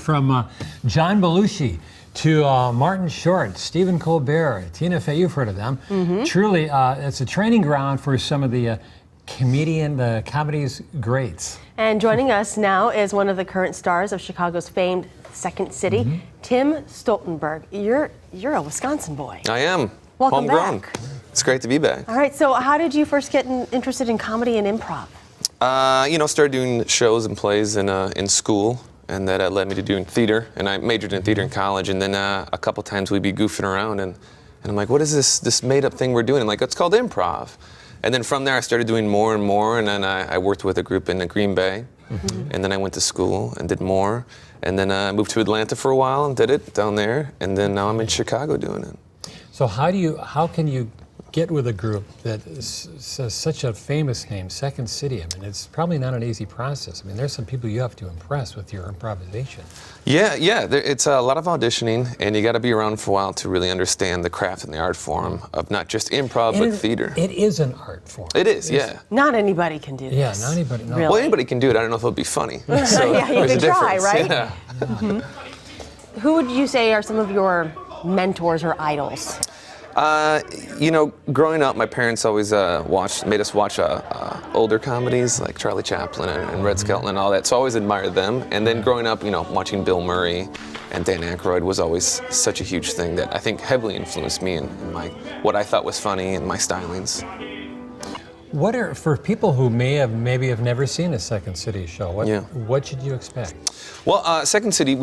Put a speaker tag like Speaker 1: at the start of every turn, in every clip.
Speaker 1: From John Belushi to Martin Short, Stephen Colbert, Tina Fey, you've heard of them. Truly, it's a training ground for some of the comedy's greats.
Speaker 2: And joining us now is one of the current stars of Chicago's famed Second City, Tim Stoltenberg. You're a Wisconsin boy.
Speaker 3: I am.
Speaker 2: Welcome
Speaker 3: Homegrown.
Speaker 2: back.
Speaker 3: It's great to be back.
Speaker 2: All right, so how did you first get interested in comedy and improv?
Speaker 3: Started doing shows and plays in school, and that led me to doing theater, and I majored in theater in college, and then a couple times we'd be goofing around, and I'm like, what is this made-up thing we're doing? I'm like, it's called improv. And then from there I started doing more and more, and then I worked with a group in Green Bay, and then I went to school and did more, and then I moved to Atlanta for a while and did it down there, and then now I'm in Chicago doing it.
Speaker 1: So how can you get with a group that says such a famous name, Second City? I mean, it's probably not an easy process. I mean, there's some people you have to impress with your improvisation.
Speaker 3: Yeah, it's a lot of auditioning, and you got to be around for a while to really understand the craft and the art form of not just improv, but theater.
Speaker 1: It is an art form.
Speaker 3: It is, yeah.
Speaker 2: Not anybody can do this.
Speaker 1: Yeah, not anybody. No.
Speaker 2: Really?
Speaker 3: Well, anybody can do it. I don't know if it'll be funny. So
Speaker 2: yeah, you can try, right?
Speaker 3: Yeah.
Speaker 2: Who would you say are some of your mentors or idols?
Speaker 3: Growing up, my parents always made us watch older comedies like Charlie Chaplin and Red Skelton and all that. So I always admired them. And then growing up, watching Bill Murray and Dan Aykroyd was always such a huge thing that I think heavily influenced me in what I thought was funny and my stylings.
Speaker 1: What are, for people who maybe have never seen a Second City show, what should you expect?
Speaker 3: Well, Second City,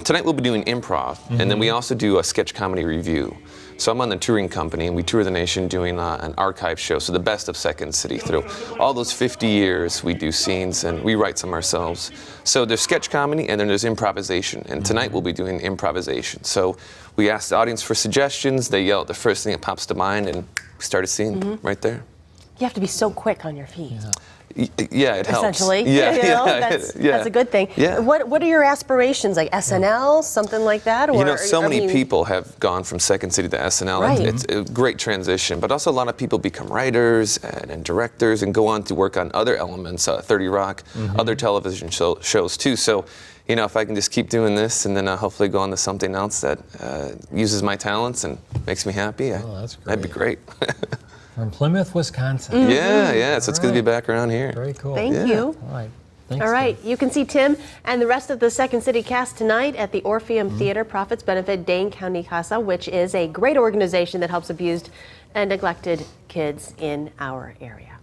Speaker 3: tonight we'll be doing improv, and then we also do a sketch comedy review. So I'm on the touring company, and we tour the nation doing an archive show, so the best of Second City. Through all those 50 years, we do scenes, and we write some ourselves. So there's sketch comedy, and then there's improvisation, and tonight we'll be doing improvisation. So we ask the audience for suggestions, they yell at the first thing that pops to mind, and we start a scene right there.
Speaker 2: You have to be so quick on your feet.
Speaker 3: Yeah, it helps.
Speaker 2: Essentially, that's a good thing.
Speaker 3: Yeah.
Speaker 2: What are your aspirations, like SNL, something like that? Or,
Speaker 3: so many people have gone from Second City to SNL.
Speaker 2: Right.
Speaker 3: It's a great transition, but also a lot of people become writers and directors and go on to work on other elements, 30 Rock, other television shows too. So, if I can just keep doing this and then hopefully go on to something else that uses my talents and makes me happy,
Speaker 1: that's great.
Speaker 3: That'd be great.
Speaker 1: From Plymouth, Wisconsin.
Speaker 3: Yeah, so it's good to be back around here.
Speaker 1: Very cool.
Speaker 2: Thank you.
Speaker 1: All right. Thanks,
Speaker 2: All right,
Speaker 1: Tim.
Speaker 2: you can see Tim and the rest of the Second City cast tonight at the Orpheum Theater Profits Benefit Dane County Casa, which is a great organization that helps abused and neglected kids in our area.